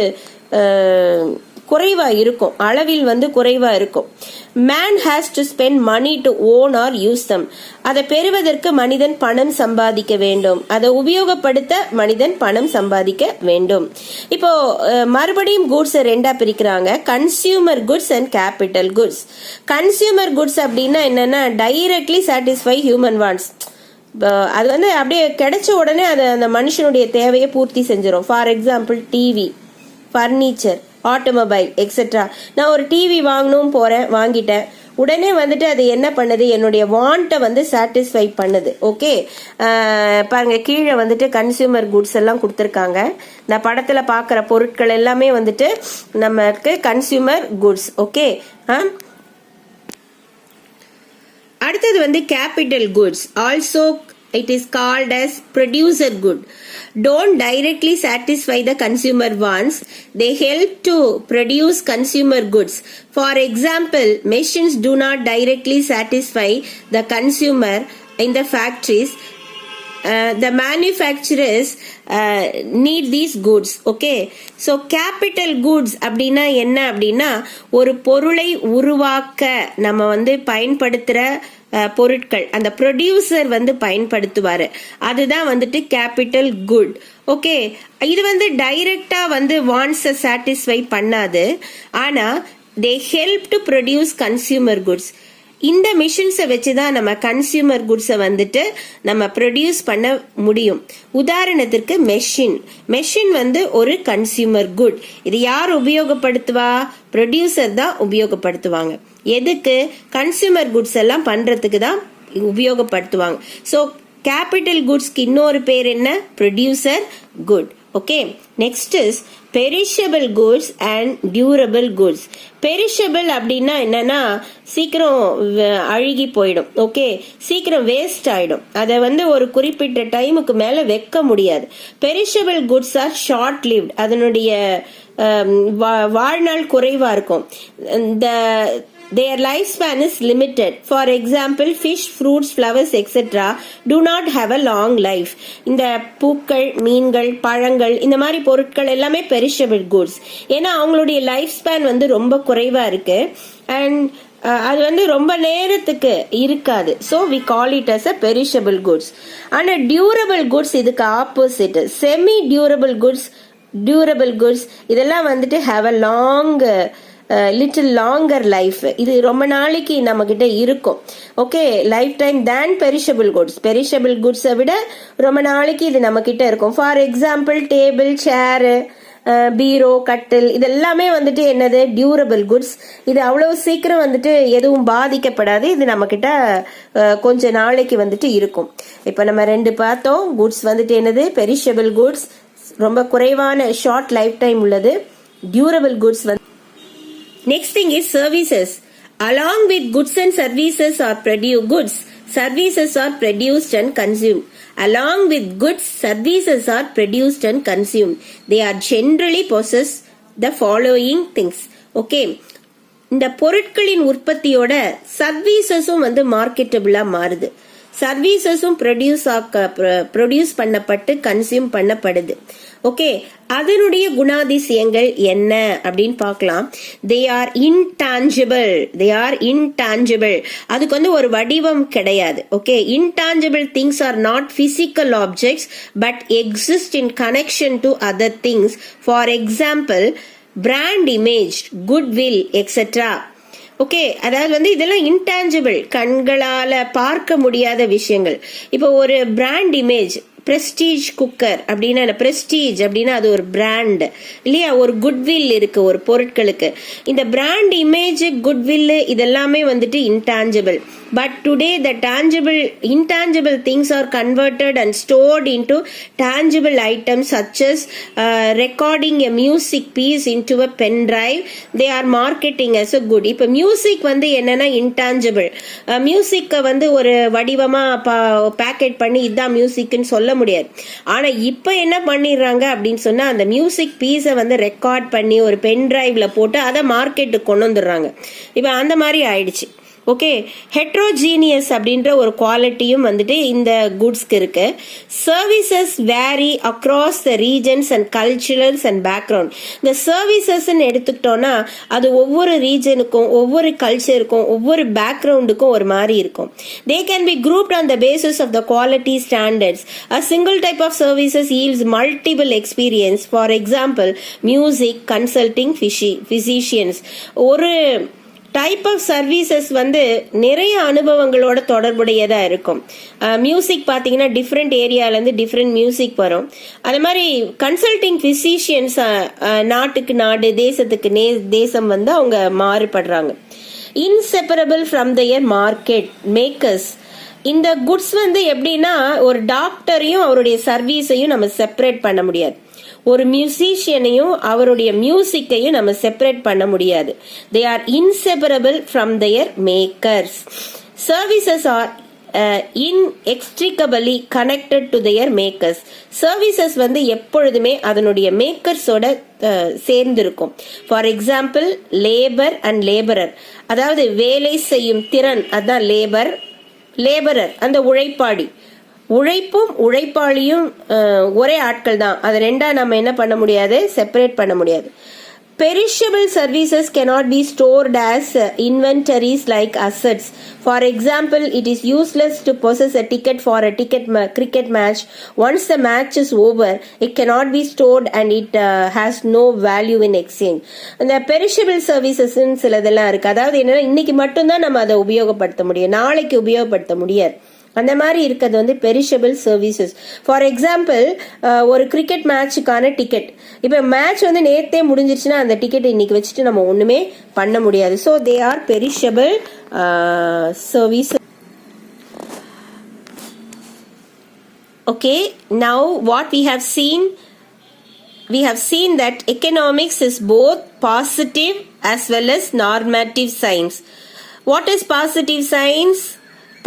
குறைவா இருக்கும், அளவில் வந்து குறைவா இருக்கும். Man has to spend money to own or use them. அதை பெறுவதற்கு மனிதன் பணம் சம்பாதிக்க வேண்டும், அதை உபயோகப்படுத்த மனிதன் பணம் சம்பாதிக்க வேண்டும். இப்போ மறுபடியும் குட்ஸ் ரெண்டா பிரிக்கிறாங்க, consumer goods and capital goods. Consumer goods அப்படின்னா என்னன்னா, டைரக்ட்லி சாட்டிஸ்ஃபை ஹியூமன் வாண்ட்ஸ். அது வந்து அப்படியே கிடைச்ச உடனே அது அந்த மனுஷனுடைய தேவையை பூர்த்தி செஞ்சிடும். For example, TV, furniture, automobile etcetera. நான் ஒரு டிவி வாங்கணும் போறேன், வாங்கிட்டேன். உடனே வந்துட்டு அது என்ன பண்ணுது? என்னுடைய வாண்ட்டை வந்து சாட்டிஸ்ஃபை பண்ணுது. ஓகே, பாருங்க கீழே வந்துட்டு கன்சியூமர் குட்ஸ் எல்லாம் கொடுத்துருக்காங்க. இந்த படத்துல பாக்குற பொருட்கள் எல்லாமே வந்துட்டு நமக்கு கன்சியூமர் குட்ஸ். ஓகே, அடுத்தது வந்து capital goods. Also it is called as producer good. Don't directly satisfy the consumer wants. They help to produce consumer goods. For example, machines do not directly satisfy the consumer in the factories. The manufacturers need these goods. Okay, so capital goods அப்படின்னா என்ன அப்படின்னா, ஒரு பொருளை உருவாக்க நம்ம வந்து பயன்படுத்துற பொருட்கள் அந்த ப்ரொடியூசர் வந்து பயன்படுத்துவாரு. அதுதான் வந்துட்டு கேபிட்டல் குட். ஓகே, இது வந்து டைரக்டா வந்து வாண்ட்ஸை சாட்டிஸ்ஃபை பண்ணாது. ஆனா they help to produce consumer goods. இந்த மிஷின்ஸை வச்சுதான் நம்ம கன்சியூமர் குட்ஸை வந்துட்டு நம்ம ப்ரொடியூஸ் பண்ண முடியும். உதாரணத்திற்கு மெஷின் வந்து ஒரு கன்சியூமர் குட். இது யார் உபயோகப்படுத்துவா? ப்ரொடியூசர் தான் உபயோகப்படுத்துவாங்க. எதுக்கு? கன்சியூமர் குட்ஸ் எல்லாம் பண்றதுக்கு தான் உபயோகப்படுத்துவாங்க. ஸோ கேபிட்டல் குட்ஸ்க்கு இன்னொரு பேர் என்ன? Producer good. Okay, next is perishable goods and durable goods. Perishable அப்படின்னா என்னன்னா சீக்கிரம் அழுகி போயிடும். ஓகே, சீக்கிரம் வேஸ்ட் ஆயிடும். அதை வந்து ஒரு குறிப்பிட்ட டைமுக்கு மேல வைக்க முடியாது. Perishable goods are short lived. அதனுடைய வாழ்நாள் குறைவா இருக்கும். Their lifespan is limited. For example, fish, fruits, flowers, etc. do not have a long life. இந்த பூக்கள், மீன்கள், பழங்கள் இந்த மாதிரி பொருட்கள் எல்லாமே perishable goods. ஏன்னா அவங்களுடைய லைஃப் ஸ்பேன் வந்து ரொம்ப குறைவா இருக்கு. அண்ட் அது வந்து ரொம்ப நேரத்துக்கு இருக்காது. So we call it as a perishable goods. ஆனால் டியூரபிள் குட்ஸ் இதுக்கு ஆப்போசிட். செமி டியூரபிள் குட்ஸ் இதெல்லாம் வந்துட்டு have a long little longer life. இது ரொம்ப நாளைக்கு நம்ம கிட்ட இருக்கும். Okay, life time than perishable குட்ஸை விட ரொம்ப நாளைக்கு இது நம்ம கிட்ட இருக்கும். ஃபார் எக்ஸாம்பிள் டேபிள், சேரு, பீரோ, கட்டில் இதெல்லாமே வந்துட்டு என்னது? Durable goods. இது அவ்வளவு சீக்கிரம் வந்துட்டு எதுவும் பாதிக்கப்படாது. இது நம்ம கிட்ட கொஞ்ச நாளைக்கு வந்துட்டு இருக்கும். இப்ப நம்ம 2 பார்த்தோம். குட்ஸ் வந்துட்டு என்னது? பெரிஷபிள் குட்ஸ், ரொம்ப குறைவான ஷார்ட் லைஃப் டைம் உள்ளது. டியூரபிள் குட்ஸ் வந்து. Next thing is services. Along with goods and services are produced and consumed. Along with goods, services are produced and consumed. They are generally possess the following things. Okay. இந்த பொருட்களின் உற்பத்தியோட சர்வீசஸும் வந்து மார்க்கெட்டபிளா மாறுது. சர்வீசஸும் produce பண்ணப்பட்டு consume பண்ணப்படுது. Okay, அதனுடைய குணாதிசயங்கள் என்ன அப்படின்னு பார்க்கலாம். They are intangible. அதுக்கு வந்து ஒரு வடிவம் கிடையாது. Okay, intangible things are not physical objects but exist in connection to other things. For example brand image, goodwill etcetera. Okay, அதாவது வந்து இதெல்லாம் இன்டான்ஜிபிள், கண்களால பார்க்க முடியாத விஷயங்கள். இப்போ ஒரு பிராண்ட் இமேஜ், பிரஸ்டீஜ் குக்கர் அப்படின்னா பிரஸ்டீஜ் அப்படின்னா அது ஒரு பிராண்ட் இல்லையா? ஒரு குட்வில் இருக்கு ஒரு பொருட்களுக்கு. இந்த பிராண்ட் இமேஜ், குட்வில் இதெல்லாமே வந்துட்டு intangible. But today the intangible things are converted and stored into tangible items such as recording a music piece into a pen drive. They are marketing as a good. இப்ப music வந்து என்னன்னா intangible. மியூசிக்க வந்து ஒரு வடிவமா packet பண்ணி இதான் மியூசிக்னு சொல்ல முடியாது. ஆனா இப்ப என்ன பண்ணிடுறாங்க அப்படின்னு சொன்னா அந்த மியூசிக் பீஸை வந்து ரெக்கார்ட் பண்ணி ஒரு பென் டிரைவ்ல போட்டு அதை மார்க்கெட்டுக்கு கொண்டு வந்துடுறாங்க. இப்ப அந்த மாதிரி ஆயிடுச்சு. ஓகே, ஹெட்ரோஜீனியஸ் அப்படின்ற ஒரு குவாலிட்டியும் வந்துட்டு இந்த குட்ஸ்க்கு இருக்கு. Services vary across the regions and culturals and background. இந்த சர்வீசஸ் எடுத்துக்கிட்டோம்னா அது ஒவ்வொரு ரீஜனுக்கும், ஒவ்வொரு கல்ச்சருக்கும், ஒவ்வொரு பேக்ரவுண்டுக்கும் ஒரு மாதிரி இருக்கும். They can be grouped on the basis of the quality standards. A single type of services yields multiple experience. For example, music, consulting, physicians. ஒரு டைப் ஆஃப் சர்வீசஸ் வந்து நிறைய அனுபவங்களோட தொடர்புடையதா இருக்கும். மியூசிக் பார்த்தீங்கன்னா டிஃப்ரெண்ட் ஏரியாலேருந்து டிஃப்ரெண்ட் மியூசிக் வரும். அது மாதிரி consulting physicians நாட்டுக்கு நாடு, தேசத்துக்கு தேசம் வந்து அவங்க மாறுபடுறாங்க. Inseparable from their market makers. இந்த குட்ஸ் வந்து எப்படின்னா ஒரு டாக்டரையும் அவருடைய சர்வீஸையும் நம்ம செப்பரேட் பண்ண முடியாது. ஒரு மியூசிஷியனையும் அவருடைய மியூசிக்கையும் நம்ம செப்பரேட் பண்ண முடியாது. They are inseparable from their makers. Services are inextricably connected to their makers. Services வந்து எப்பொழுதுமே அதனுடைய மேக்கர்ஸோட சேர்ந்திருக்கும். For example labour and labourer. அதாவது வேலை செய்யும் திறன், அதான் லேபரர் அந்த உழைப்பாளி. உழைப்பும் உழைப்பாளியும் ஒரே ஆட்கள் தான். அது ரெண்டா நம்ம என்ன பண்ண முடியாது? செப்பரேட் பண்ண முடியாது. Perishable services cannot be stored as inventories like assets. For example, it is useless to possess a ticket for a cricket match. Once the match is over, it cannot be stored and it has no value in exchange. அந்த perishable சர்வீசஸ்ன்னு சிலதெல்லாம் இருக்கு. அதாவது என்னன்னா இன்னைக்கு மட்டும்தான் நம்ம அதை உபயோகப்படுத்த முடியும், நாளைக்கு உபயோகப்படுத்த முடியாது. அந்த மாதிரி இருக்கிறது வந்து பெரிஷபிள் சர்வீசஸ். ஃபார் எக்ஸாம்பிள், ஒரு கிரிக்கெட் மேட்சுக்கான டிக்கெட், இப்போ மேட்ச் வந்து நேத்தே முடிஞ்சிருச்சுன்னா அந்த டிக்கெட் இன்னைக்கு வச்சுட்டு நம்ம ஒண்ணுமே பண்ண முடியாது. So they are perishable services. Okay, now what we have seen that economics is both positive as well as normative science. What is positive science?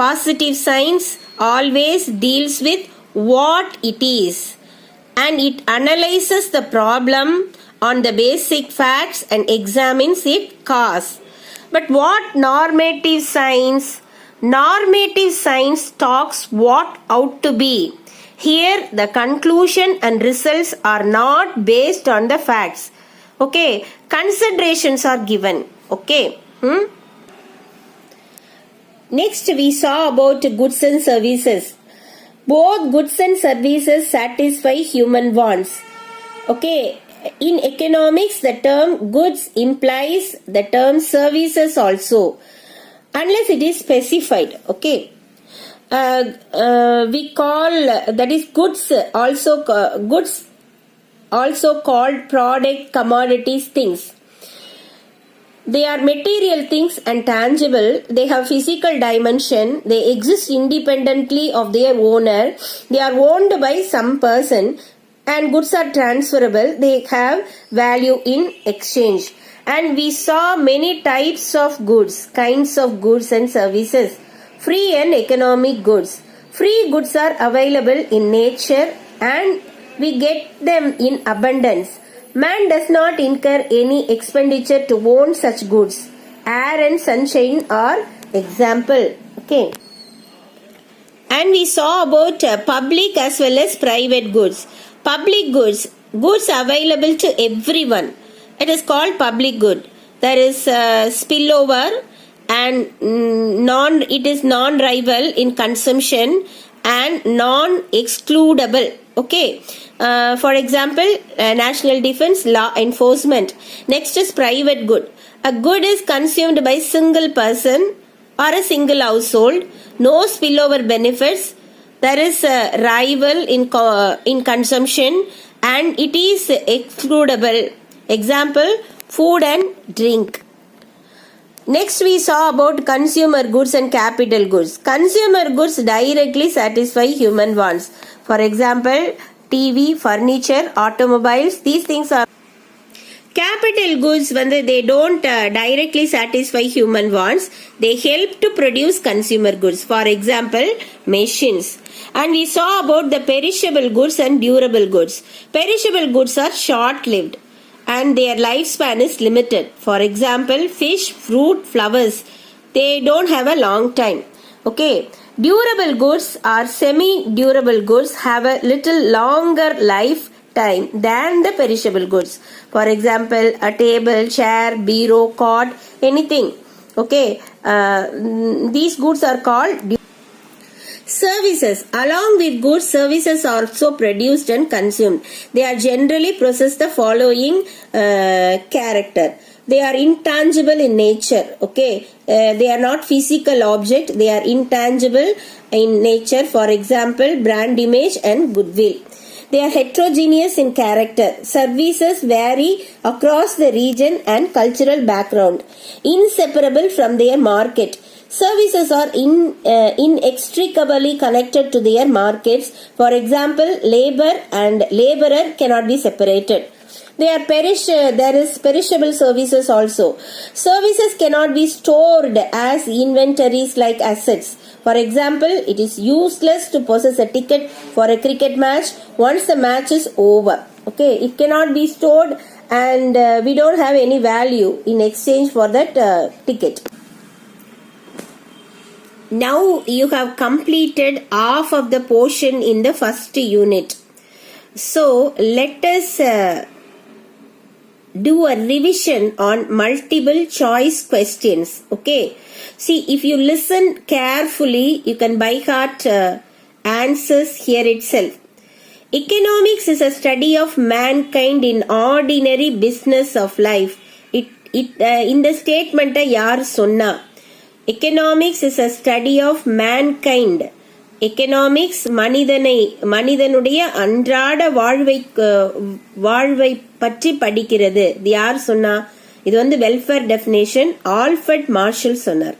Positive science always deals with what it is and it analyzes the problem on the basic facts and examines its cause. But what normative science? Normative science talks what ought to be. Here the conclusion and results are not based on the facts. Okay, considerations are given. Okay. Next we saw about goods and services. Both goods and services satisfy human wants. Okay, in economics the term goods implies the term services also, unless it is specified. Okay, we call that is goods also called product, commodities, things. They are material things and tangible. They have physical dimension. They exist independently of their owner. They are owned by some person and goods are transferable. They have value in exchange. And we saw many types of goods, kinds of goods and services. Free and economic goods. Free goods are available in nature and we get them in abundance. Man does not incur any expenditure to own such goods. Air and sunshine are example. Okay. And we saw about public as well as private goods. Public goods, goods available to everyone. It is called public good. There is spillover and it is non-rival in consumption and non-excludable. Okay. For example, national defense, law enforcement. Next is private good. A good is consumed by single person or a single household. No spillover benefits. There is a rival in consumption and it is excludable. Example, food and drink. Next we saw about consumer goods and capital goods. Consumer goods directly satisfy human wants. For example, TV, furniture, automobiles, these things are capital goods. When they don't directly satisfy human wants, they help to produce consumer goods. For example, machines. And we saw about the perishable goods and durable goods. Perishable goods are short-lived and their lifespan is limited. For example, fish, fruit, flowers, they don't have a long time. Okay. Durable goods or semi-durable goods have a little longer lifetime than the perishable goods. For example, a table, chair, bureau, cot, anything. Okay, these goods are called services. Along with goods, services are also produced and consumed. They are generally possess the following character. They are intangible in nature. Okay, they are not physical object. They are intangible in nature. For example, brand image and goodwill. They are heterogeneous in character. Services vary across the region and cultural background. Inseparable from their market. Services are inextricably connected to their markets. For example, labor and laborer cannot be separated. There is perishable services also. Services cannot be stored as inventories like assets. For example, it is useless to possess a ticket for a cricket match once the match is over. Okay, it cannot be stored and we don't have any value in exchange for that ticket. Now you have completed half of the portion in the first unit. So let us do a revision on multiple choice questions. Okay, see, if you listen carefully, you can by heart answers here itself. Economics is a study of mankind in ordinary business of life. இந்த ஸ்டேட்மெண்ட்டை யார் சொன்னா? Economics is a study of mankind. Economics மனிதனுடைய அன்றாட வாழ்வை பற்றி படிக்கிறது. இது யார் சொன்னா? இது வெல்ஃபேர் டெஃபினேஷன் ஆல்ஃபர்ட் மார்ஷல் சொன்னார்.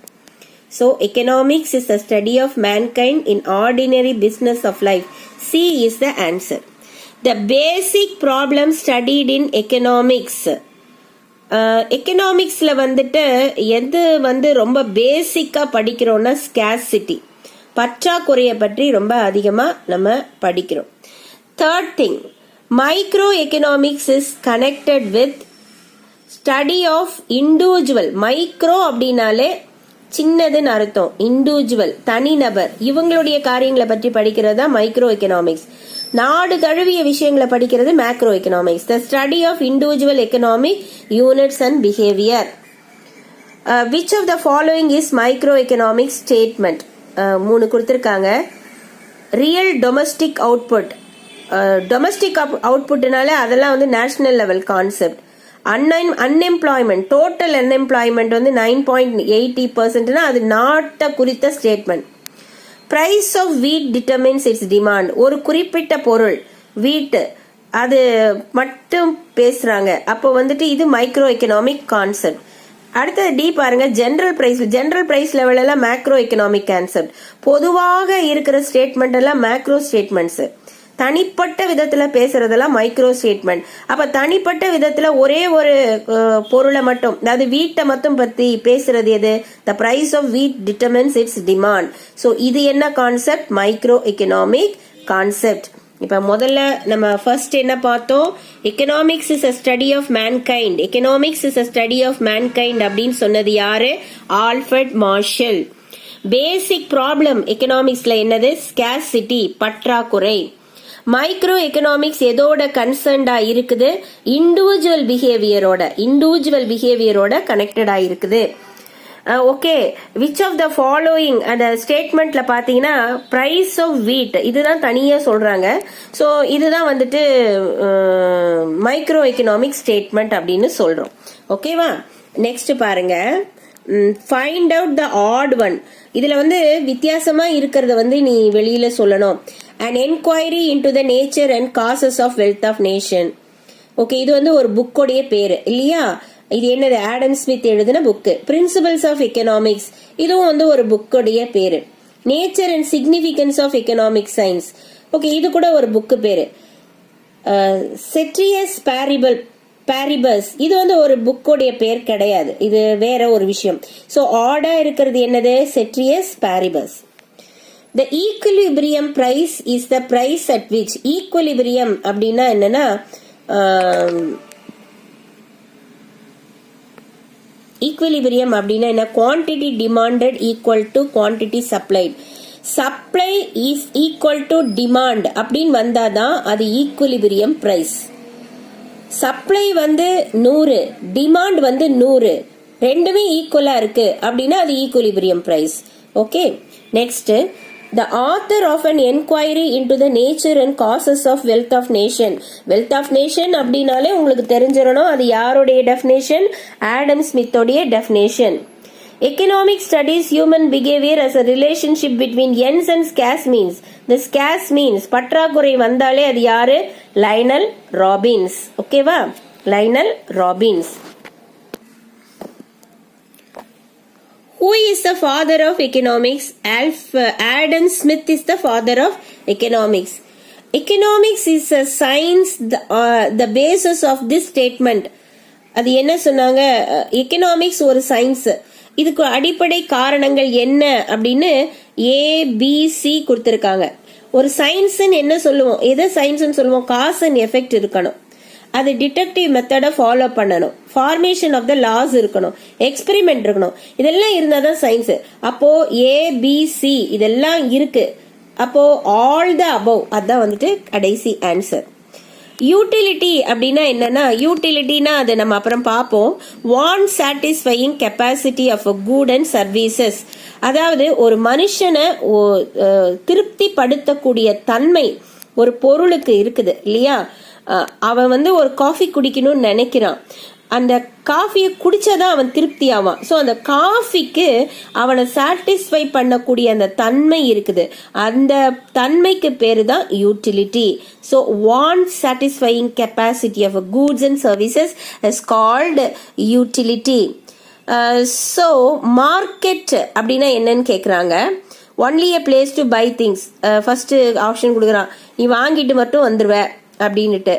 So economics is the study of mankind in ordinary business of life. C is the answer. The basic problem studied in economics. எக்கனாமிக்ஸ்ல எது ரொம்ப பேசிக்கா படிக்கிறோம்னா ஸ்கேர்சிட்டி, பற்றாக்குறையை பற்றி ரொம்ப அதிகமா நம்ம படிக்கிறோம். Third thing, micro economics is connected with study of individual. Micro அப்படின்னாலே சின்னதுன்னு அர்த்தம். இண்டிவிஜுவல், தனிநபர், இவங்களுடைய காரியங்களை பற்றி படிக்கிறது தான் மைக்ரோ எக்கனாமிக்ஸ். நாடு தழுவிய விஷயங்களை படிக்கிறது macro economics. The study of individual economic units and behaviour. Which of the following is micro economic statement? 3 கொடுத்திருக்காங்க. Real domestic output. டொமஸ்டிக் அவுட்புட்னால அதெல்லாம் national level concept. Unemployment, total unemployment 9.80%. அது நாட்டை குறித்த statement. Price of wheat determines its demand. ஒரு குறிப்பிட்ட பொருள் wheat அது மட்டும் பேசுறாங்க. அப்போ இது மைக்ரோ எக்கனாமிக் கான்செப்ட். அடுத்தது டி பாருங்க, general price. General price level எல்லாம் மேக்ரோ எக்கனாமிக் கான்செப்ட். பொதுவாக இருக்கிற ஸ்டேட்மெண்ட் எல்லாம் மேக்ரோ ஸ்டேட்மெண்ட்ஸ். தனிப்பட்ட விதத்துல பேசுறதெல்லாம் மைக்ரோ ஸ்டேட்மெண்ட். அப்ப தனிப்பட்ட விதத்துல ஒரே ஒரு பொருளை மட்டும், அதாவது வீட்டை மட்டும் பத்தி பேசுறது எது? The price of wheat determines its demand. So இது என்ன கான்செப்ட்? Micro economic concept. இப்ப முதல்ல நம்ம ஃபர்ஸ்ட் என்ன பார்த்தோம்? Economics is a study of mankind. Economics is a study of mankind அப்படின்னு சொன்னது யாரு? Alfred Marshall. பேசிக் ப்ராப்ளம் எக்கனாமிக்ஸ்ல என்னது? ஸ்கேர்சிட்டி, பற்றாக்குறை. மைக்ரோ எக்கனாமிக்ஸ் எதோட கன்சர்ன்டா இருக்குது? இண்டிவிஜுவல் பிஹேவியரோட கனெக்டடா இருக்குது. Okay, which of the following அந்த ஸ்டேட்மெண்ட்ல பாத்தீங்கன்னா பிரைஸ் ஆஃப் வீட் இதுதான் தனியா சொல்றாங்க. ஸோ இதுதான் மைக்ரோ எக்கனாமிக் ஸ்டேட்மெண்ட் அப்படின்னு சொல்றோம். ஓகேவா? நெக்ஸ்ட் பாருங்க, find out the odd one. இதுல வித்தியாசமா இருக்கிறத நீ வெளியில சொல்லணும். An enquiry into the nature and causes of wealth of nation. Okay, இது ஒரு புக்கோடைய பேரு இல்லையா? இது என்னது? ஆடம் ஸ்மித் எழுதின புக்கு. பிரின்சிபல்ஸ் ஆஃப் எக்கனாமிக்ஸ் இதுவும் ஒரு புக்கோடைய பேரு. Nature and significance of economic science. Okay, இது கூட ஒரு புக்கு பேரு. செட்ரியஸ் பாரிபஸ் இது ஒரு புக்கோடைய பேர் கிடையாது, இது வேற ஒரு விஷயம். சோ ஆடா இருக்கிறது என்னது? செட்ரியஸ் பாரிபஸ். The equilibrium price is the price at which. equilibrium அப்படின்னா என்னன்னா equilibrium அப்படின்னா என்ன? quantity demanded equal to quantity supplied. supply is equal to demand அப்படின்னு வந்தாதான் அது equilibrium price. supply 100, demand 100, ரெண்டுமே ஈக்குவலா இருக்கு அப்படின்னா அது equilibrium price. Okay, next, the author of an enquiry into the nature and causes of wealth of nation. wealth of nation அப்படினாலே உங்களுக்கு தெரிஞ்சிரணும் அது யாருடைய டெஃபினேஷன்? ஆடம் ஸ்மித்தோடைய definition. economic studies human behavior as a relationship between ends and scarce means. the scarce means பற்றாக்குறை வந்தாலே அது யாரு? Lionel Robbins. ஓகேவா? Lionel Robbins. Who is the father of economics? Adam Smith is the father of economics. Economics is a science, the basis of this statement. அது என்ன சொன்னாங்க? Economics ஒரு science. இதுக்கு அடிப்படை காரணங்கள் என்ன அப்படின்னு ABC கொடுத்திருக்காங்க. ஒரு சயின்ஸ் என்ன சொல்லுவோம்? எதை சயின்ஸ் சொல்லுவோம்? காஸ் அண்ட் எஃபெக்ட் இருக்கணும். அது டிடெக்டிவ் மெத்தட ஃபாலோ பண்ணணும். ஃபார்மேஷன் ஆஃப் த லாஸ் இருக்கணும். எக்ஸ்பெரிமெண்ட் இருக்கணும். இதெல்லாம் இருந்தாதான் சயின்ஸ். அப்போ ABC இதெல்லாம் இருக்கு. அப்போ ஆல் த அபவ் அதான் கடைசி ஆன்சர். யூட்டிலிட்டி அப்படின்னா என்னன்னா, யூட்டிலிட்டினா அது நம்ம அப்புறம் பார்ப்போம். Want satisfying capacity of a good and services. அதாவது ஒரு மனுஷனை திருப்தி படுத்தக்கூடிய தன்மை ஒரு பொருளுக்கு இருக்குது இல்லையா? அவன் ஒரு காஃபி குடிக்கணும்னு நினைக்கிறான். அந்த காஃபியை குடிச்சாதான் அவன் திருப்தி ஆவான். ஸோ அந்த காஃபிக்கு அவனை சாட்டிஸ்ஃபை பண்ணக்கூடிய அந்த தன்மை இருக்குது. அந்த தன்மைக்கு பேரு தான் utility. So want satisfying capacity of goods and services is called utility. So market அப்படின்னா என்னன்னு கேட்குறாங்க. Only a place to buy things. First option கொடுக்குறான், நீ வாங்கிட்டு மட்டும் வந்துருவ அப்படின்னுட்டு.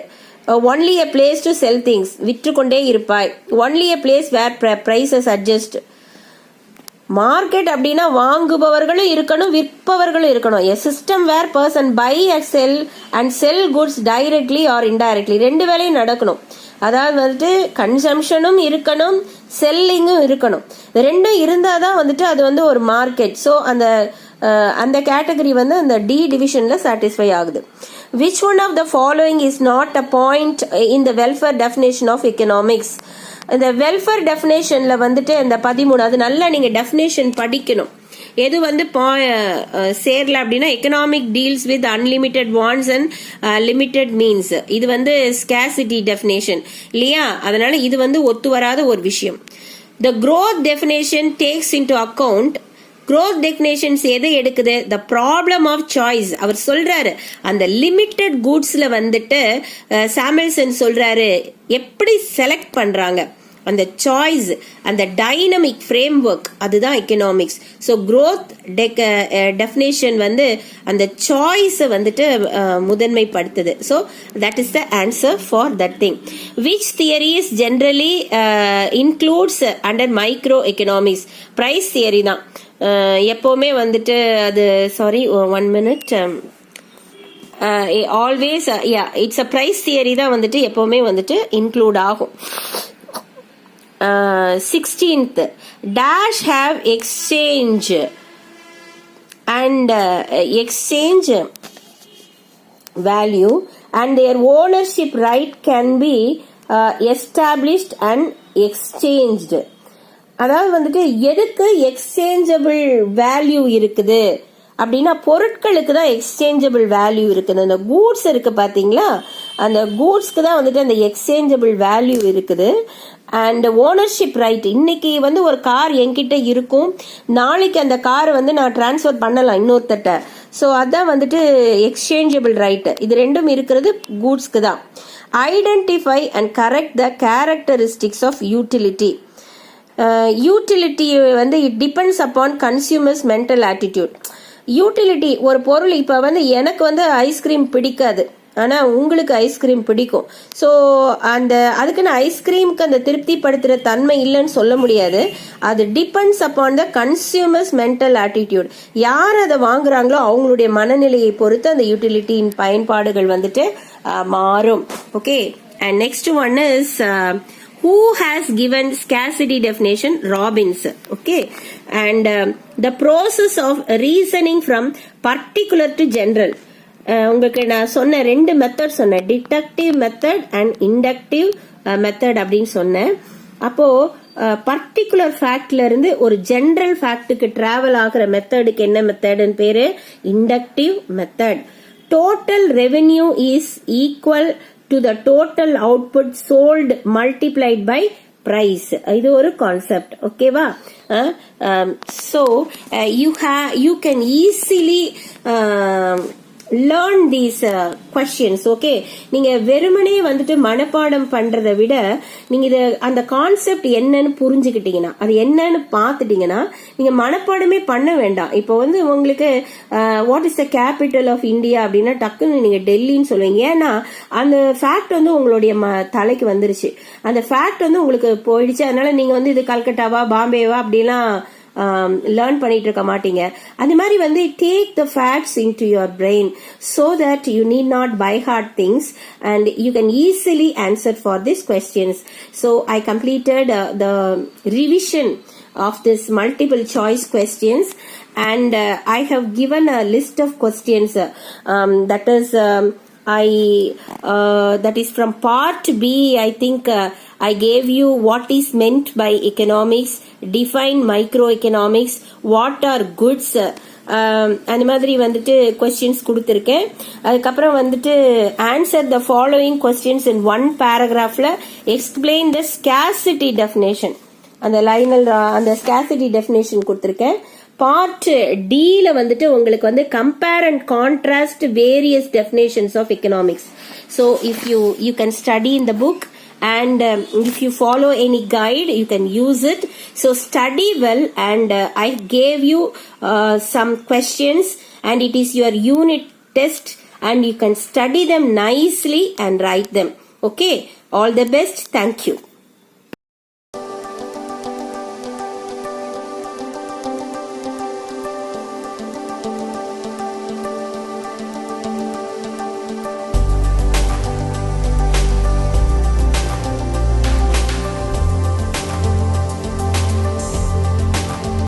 Only a place to sell things. விற்று கொண்டே இருப்பாய். Only a place where prices adjust. Market அப்படின்னா வாங்குபவர்களும் இருக்கணும், விற்பவர்களும் இருக்கணும். a system where person buy and sell goods directly or indirectly. ரெண்டு வேலையும் நடக்கணும். அதாவது கன்சம்ஷனும் இருக்கணும், செல்லிங்கும் இருக்கணும். ரெண்டும் இருந்தாதான் அது ஒரு மார்க்கெட். ஸோ அந்த கேட்டகரி அந்த டி டிவிஷன்ல சாட்டிஸ்ஃபை ஆகுது. Which one of the following is not a point in the welfare definition of economics? இந்த வெல்ஃபேர் டெஃபினேஷன்ல இந்த 13 அது நல்லா நீங்க டெஃபினேஷன் படிக்கணும். எது சேரல அப்படின்னா, economic deals with unlimited wants and limited means. இது ஸ்கேசிட்டி டெஃபினேஷன் இல்லையா? அதனால இது ஒத்து வராத ஒரு விஷயம். The growth definition takes into account. growth definitions எதை எடுக்குது? the problem of choice. அவர் சொல்றாரு அந்த லிமிட்டெட் கூட்ஸ்ல சாமுவல்சன் சொல்றாரு எப்படி செலக்ட் பண்றாங்க, அந்த சாய்ஸ், அந்த டைனமிக் ஃப்ரேம் ஒர்க், அதுதான் எக்கனாமிக்ஸ். ஸோ growth டெஃபினேஷன் அந்த சாய்ஸை முதன்மைப்படுத்துது. So that is the answer for that thing. Which theories generally includes under micro economics? Price theory தான் எப்பவுமே அது sorry 1 minute always it's a price theory தான் எப்பவுமே include ஆகும். 16th dash have exchange and exchange value and their ownership right can be established and exchanged. அதாவது எதுக்கு exchangeable value இருக்குது அப்படின்னா, பொருட்களுக்கு தான் எக்ஸ்சேஞ்சபிள் வேல்யூ இருக்குது. அந்த கூட்ஸ் இருக்கு பாத்தீங்களா, அந்த கூட்ஸ்க்கு தான் அந்த எக்ஸ்சேஞ்சபிள் வேல்யூ இருக்குது. அண்ட் ஓனர்ஷிப் ரைட், இன்னைக்கு ஒரு கார் என்கிட்ட இருக்கும், நாளைக்கு அந்த காரை நான் டிரான்ஸ்ஃபர் பண்ணலாம் இன்னொருத்தட்ட. ஸோ அதான் எக்ஸ்சேஞ்சபிள் ரைட். இது ரெண்டும் இருக்கிறது கூட்ஸ்க்கு தான். Identify and correct the characteristics of utility. Utility it depends upon consumers mental attitude. Utility ஒரு பொருள் இப்போ எனக்கு ஐஸ்கிரீம் பிடிக்காது, ஆனால் உங்களுக்கு ஐஸ்கிரீம் பிடிக்கும். ஸோ அதுக்குன்னு ஐஸ்கிரீமுக்கு அந்த திருப்திப்படுத்துகிற தன்மை இல்லைன்னு சொல்ல முடியாது. அது depends upon the consumers mental attitude. யார் அதை வாங்குறாங்களோ அவங்களுடைய மனநிலையை பொறுத்து அந்த யூட்டிலிட்டியின் பயன்பாடுகள் மாறும். Okay, and next one is who has given scarcity definition? Robbins. Okay, and the process of reasoning from particular to general. உங்களுக்கு நான் சொன்ன 2 மெத்தட் சொன்னேன், deductive method and inductive method அப்படின்னு சொன்னேன். அப்போ பர்டிகுலர் ஃபேக்ட்ல இருந்து ஒரு ஜெனரல் ஃபேக்டுக்கு டிராவல் ஆகிற மெத்தடுக்கு என்ன மெத்தட்னு பேரு? Inductive method. Total revenue is equal to the total output sold multiplied by price. இது ஒரு கான்செப்ட். ஓகேவா? so you can easily learn these questions. Okay, நீங்க வெறுமனே மனப்பாடம் பண்றதை விட நீங்க அந்த கான்செப்ட் என்னன்னு புரிஞ்சுக்கிட்டீங்கன்னா, அது என்னன்னு பாத்துட்டீங்கன்னா நீங்க மனப்பாடமே பண்ண வேண்டாம். இப்போ உங்களுக்கு what is the capital of India அப்படின்னா டக்குன்னு நீங்க டெல்லின்னு சொல்லுவீங்க. ஏன்னா அந்த ஃபேக்ட் உங்களுடைய தலைக்கு வந்துருச்சு, அந்த ஃபேக்ட் உங்களுக்கு போயிடுச்சு. அதனால நீங்க இது கல்கட்டாவா பாம்பேவா அப்படிலாம் லேர்ன் பண்ணிட்டு இருக்க மாட்டீங்க. அந்த மாதிரி take the facts into your brain so that you need not by heart things and you can easily answer for these questions. So I completed the revision of this multiple choice questions and I have given a list of questions that is that is from part B. I think I gave you what is meant by economics, define microeconomics, what are goods, அந்த மாதிரி வந்துட்டு questions கொடுத்துருக்கேன். அதுக்கப்புறம் வந்துட்டு answer the following questions in one பேராகிராஃப்ல explain the scarcity definition, அந்த Lionel அந்த scarcity definition கொடுத்துருக்கேன். பார்ட் டில வந்துட்டு உங்களுக்கு வந்து compare and contrast various definitions of economics. So if you can study in the book and if you follow any guide you can use it. So study well, and I gave you some questions and it is your unit test and you can study them nicely and write them. Okay, all the best. Thank you.